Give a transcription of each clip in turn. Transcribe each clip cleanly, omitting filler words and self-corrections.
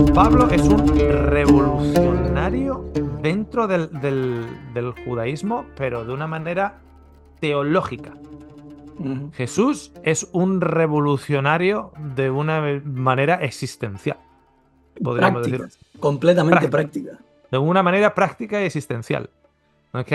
Pablo es un revolucionario dentro del judaísmo, pero de una manera teológica. Ujú. Jesús es un revolucionario de una manera existencial, podríamos decirlo Prácticas, así. completamente Práctica, prácticas. de una manera práctica y existencial. ¿Ok?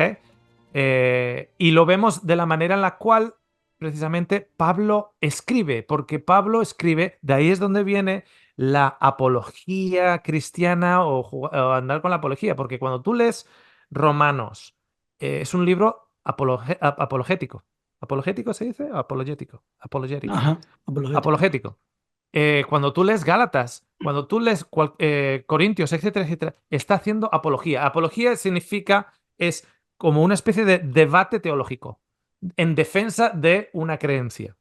Y lo vemos de la manera en la cual precisamente Pablo escribe, porque Pablo escribe, de ahí es donde viene la apología cristiana o andar con la apología, porque cuando tú lees Romanos, es un libro apologético. ¿Apologético se dice? Apologético. Apologético. Ajá, apologética. Apologético. Cuando tú lees Gálatas, cuando tú lees Corintios, etcétera, etcétera, está haciendo apología. Apología significa, es como una especie de debate teológico en defensa de una creencia.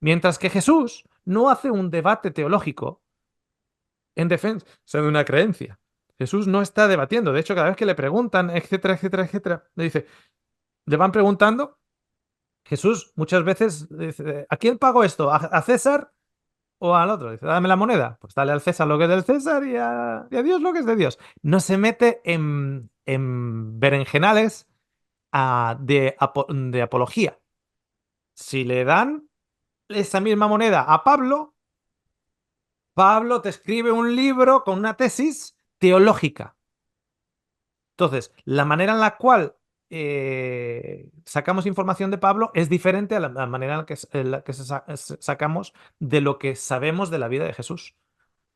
Mientras que Jesús no hace un debate teológico en defensa de una creencia. Jesús no está debatiendo. De hecho, cada vez que le preguntan, etcétera, etcétera, etcétera, le van preguntando, Jesús muchas veces dice, ¿a quién pago esto? ¿A César o al otro? Dice, dame la moneda. Pues dale al César lo que es del César y a Dios lo que es de Dios. No se mete en berenjenales de apología. Si le dan esa misma moneda a Pablo, Pablo te escribe un libro con una tesis teológica. Entonces, la manera en la cual sacamos información de Pablo es diferente a la manera en la que sacamos de lo que sabemos de la vida de Jesús.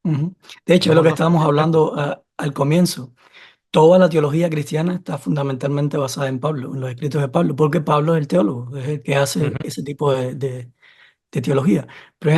Ujú. De hecho, es lo Tenemos que dos estábamos puntos de vista. hablando al comienzo. Toda la teología cristiana está fundamentalmente basada en Pablo, en los escritos de Pablo, porque Pablo es el teólogo, es el que hace Ujú, ese tipo de teología. Por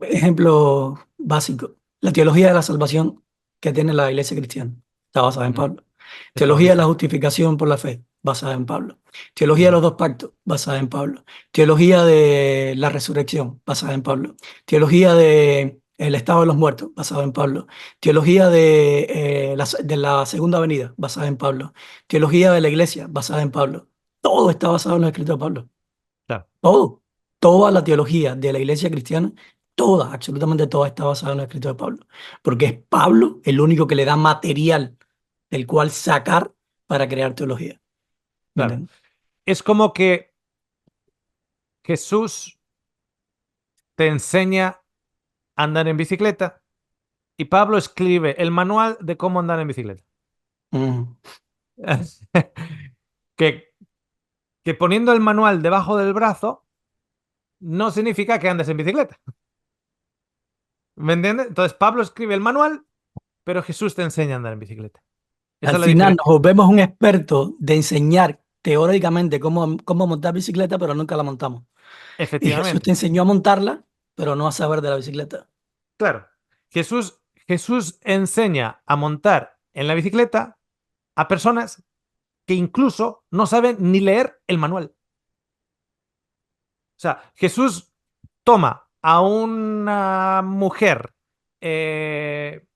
ejemplo básico, la teología de la salvación que tiene la iglesia cristiana está basada en ujú. Pablo. Es Teología de la Paulista. justificación por la fe, basada en Pablo. Teología de Ujú. los dos pactos, basada en Pablo. Teología de la resurrección, basada en Pablo. Teología de el estado de los muertos, basada en Pablo. Teología de la segunda venida, basada en Pablo. Teología de la iglesia, basada en Pablo. Todo está basado en los escritos de Pablo. Claro, Todo. Toda la teología de la iglesia cristiana, toda, absolutamente toda está basada en los escritos de Pablo. Porque es Pablo el único que le da material del cual sacar para crear teología. ¿Me claro. entiendes? Es como que Jesús te enseña a andar en bicicleta y Pablo escribe el manual de cómo andar en bicicleta. Mm. que, que poniendo el manual debajo del brazo no significa que andes en bicicleta. ¿Me entiendes? Entonces Pablo escribe el manual, pero Jesús te enseña a andar en bicicleta. Esa Al es la final diferencia. nos volvemos un experto de enseñar teóricamente cómo montar bicicleta, pero nunca la montamos. Y Jesús te Efectivamente. enseñó a montarla, pero no a saber de la bicicleta. Claro. Jesús enseña a montar en la bicicleta a personas que incluso no saben ni leer el manual. O sea, Jesús toma a una mujer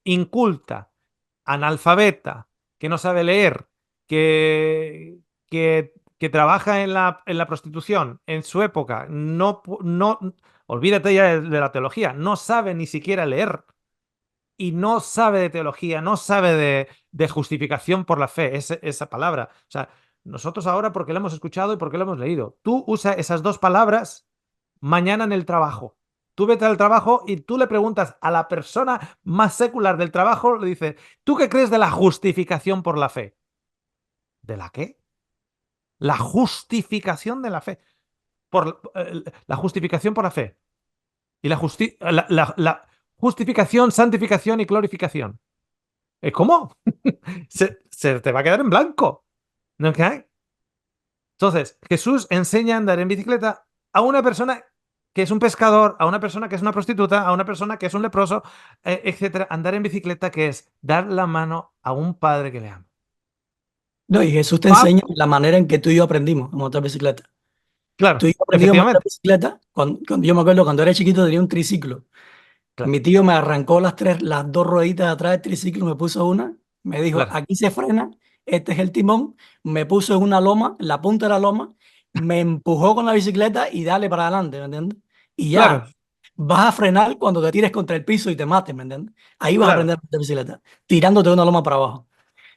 inculta, analfabeta, que no sabe leer, que, que trabaja en la prostitución en su época, no, olvídate ya de la teología, no sabe ni siquiera leer y no sabe de teología, no sabe de justificación por la fe, esa palabra. O sea, nosotros ahora porque lo hemos escuchado y porque lo hemos leído. Tú usa esas dos palabras mañana en el trabajo. Tú vete al trabajo y tú le preguntas a la persona más secular del trabajo, le dices, ¿tú qué crees de la justificación por la fe? ¿De la qué? La justificación de la fe. La justificación por la fe. Y la justificación, santificación y glorificación. ¿Cómo? Se te va a quedar en blanco. ¿No? ¿Qué? Entonces, Jesús enseña a andar en bicicleta a una persona que es un pescador, a una persona que es una prostituta, a una persona que es un leproso, etcétera. Andar en bicicleta, que es dar la mano a un padre que le ama. No, y Jesús te Pap, enseña la manera en que tú y yo aprendimos a montar bicicleta. Tú claro, y yo aprendimos a montar efectivamente. bicicleta. Yo me acuerdo cuando era chiquito tenía un triciclo. Claro, Mi tío me arrancó las dos rueditas de atrás del triciclo, me puso una, me dijo, claro, aquí se frena, este es el timón, me puso en una loma, en la punta de la loma, me empujó con la bicicleta y dale para adelante, ¿me entiendes? Y ya, claro. Vas a frenar cuando te tires contra el piso y te mates, ¿me entiendes? Ahí vas a Claro, aprender a montar bicicleta, tirándote de una loma para abajo.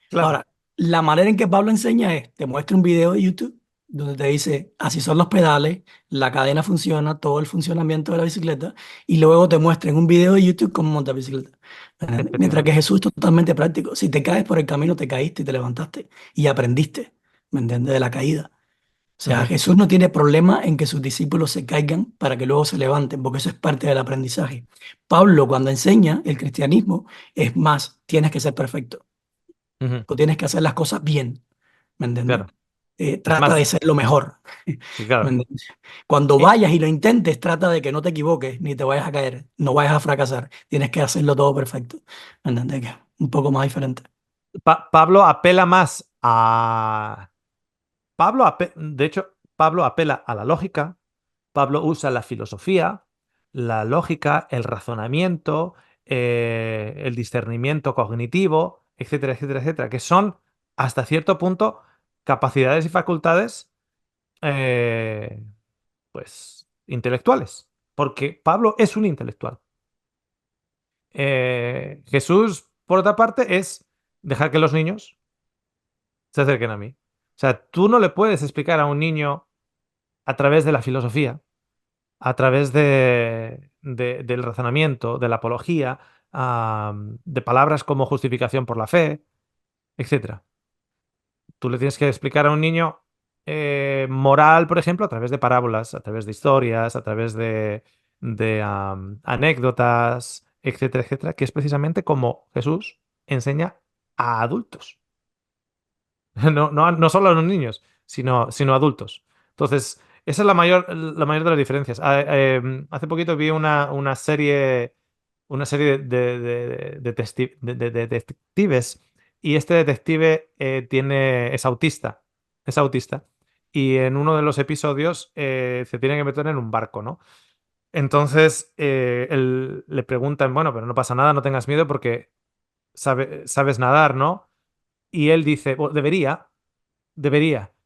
claro. Ahora, la manera en que Pablo enseña es, te muestra un video de YouTube donde te dice, así son los pedales, la cadena funciona, todo el funcionamiento de la bicicleta, y luego te muestra en un video de YouTube cómo montar bicicleta. ¿Entiendes? Mientras que Efectivamente. Jesús es totalmente práctico. Si te caes por el camino, te caíste y te levantaste y aprendiste, ¿me entiendes? De la caída. O sea, Ujú, Jesús no tiene problema en que sus discípulos se caigan para que luego se levanten, porque eso es parte del aprendizaje. Pablo, cuando enseña el cristianismo, es más, tienes que ser perfecto. ujú, Tú tienes que hacer las cosas bien, ¿me entiendes? claro. Es Trata de más, ser lo mejor, sí, ¿me claro. entiendes? Cuando Eh, vayas y lo intentes, trata de que no te equivoques ni te vayas a caer, no vayas a fracasar. Tienes que hacerlo todo perfecto, ¿me entiendes? Que es un poco más diferente. Pablo apela más a... De hecho, Pablo apela a la lógica. Pablo usa la filosofía, la lógica, el razonamiento, el discernimiento cognitivo, etcétera, etcétera, etcétera, que son hasta cierto punto capacidades y facultades, eh, pues, intelectuales. Porque Pablo es un intelectual. Jesús, por otra parte, es dejar que los niños se acerquen a mí. O sea, tú no le puedes explicar a un niño a través de la filosofía, a través del razonamiento, de la apología, de palabras como justificación por la fe, etcétera. Tú le tienes que explicar a un niño moral, por ejemplo, a través de parábolas, a través de historias, a través de anécdotas, etcétera, etcétera, que es precisamente como Jesús enseña a adultos. No solo a los niños, sino a adultos. Entonces, esa es la mayor de las diferencias. Hace poquito vi una serie de detectives, y este detective es autista, y en uno de los episodios se tiene que meter en un barco, ¿no? Entonces, le preguntan, bueno, pero no pasa nada, no tengas miedo porque sabes nadar, ¿no? Y él dice, "Bueno, debería.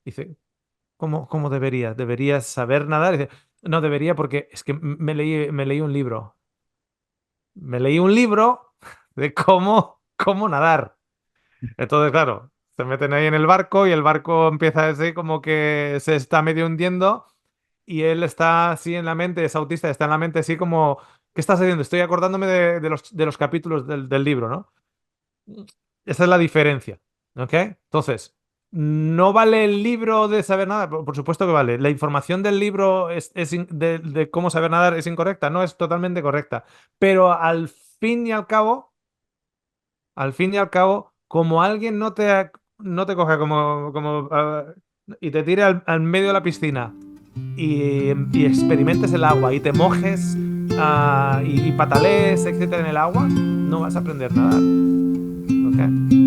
Dice, ¿cómo debería? ¿Deberías saber nadar?" Dice, no debería porque es que me leí un libro. Me leí un libro de cómo nadar. Entonces, claro, se meten ahí en el barco y el barco empieza así como que se está medio hundiendo, y él está así en la mente, es autista, está en la mente así como, ¿qué estás haciendo? Estoy acordándome de los capítulos del libro, ¿no? Esa es la diferencia, ¿ok? Entonces, ¿no vale el libro de saber nadar? Por supuesto que vale. ¿La información del libro de cómo saber nadar es incorrecta? No, es totalmente correcta. Pero al fin y al cabo, como alguien no te coge y te tire al medio de la piscina y experimentes el agua y te mojes, y patalees, etcétera, en el agua, no vas a aprender a nadar, ¿ok?